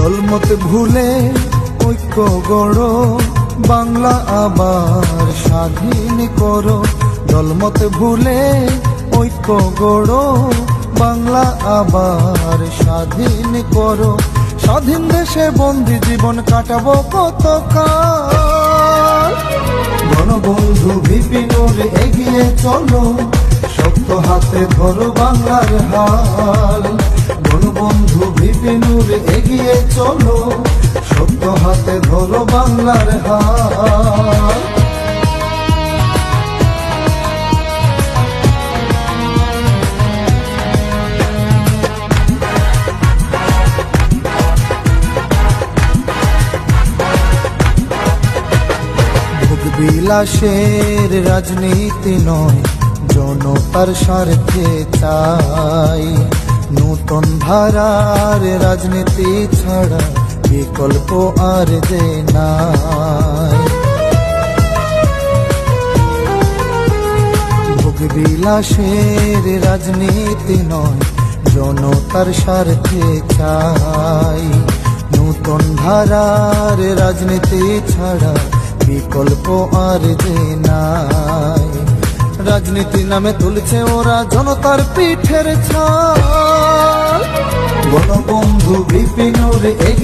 দলমত ভুলে ঐক্য গড়, বাংলা আবার স্বাধীন করো। দলমত ভুলে ঐক্য গড়, বাংলা আবার স্বাধীন করো। স্বাধীন দেশে বন্দি জীবন কাটাবো কতকাল। গণবন্ধু বিপিনুর এগিয়ে চলো, শক্ত হাতে ধরো বাংলার হাল। গণবন্ধু বিপিনুর এগিয়ে চলো, শক্ত হাতে ধরো বাংলার হাল। বিলাসের রাজনীতি নয়, জনতার স্বার্থে চাই। নূতন ধারার রাজনীতি ছাড়া বিকল্প আর যে নাই। ভোগ বিলাসের রাজনীতি নয়, জনতার স্বার্থে চাই। নূতন ধারার রাজনীতি ছাড়া বিকল্প আর যে নাই। রাজনীতি নামে তুলছে ওরা জনতার পিঠের ছাল। গণবন্ধু বিপিনুর এগিয়ে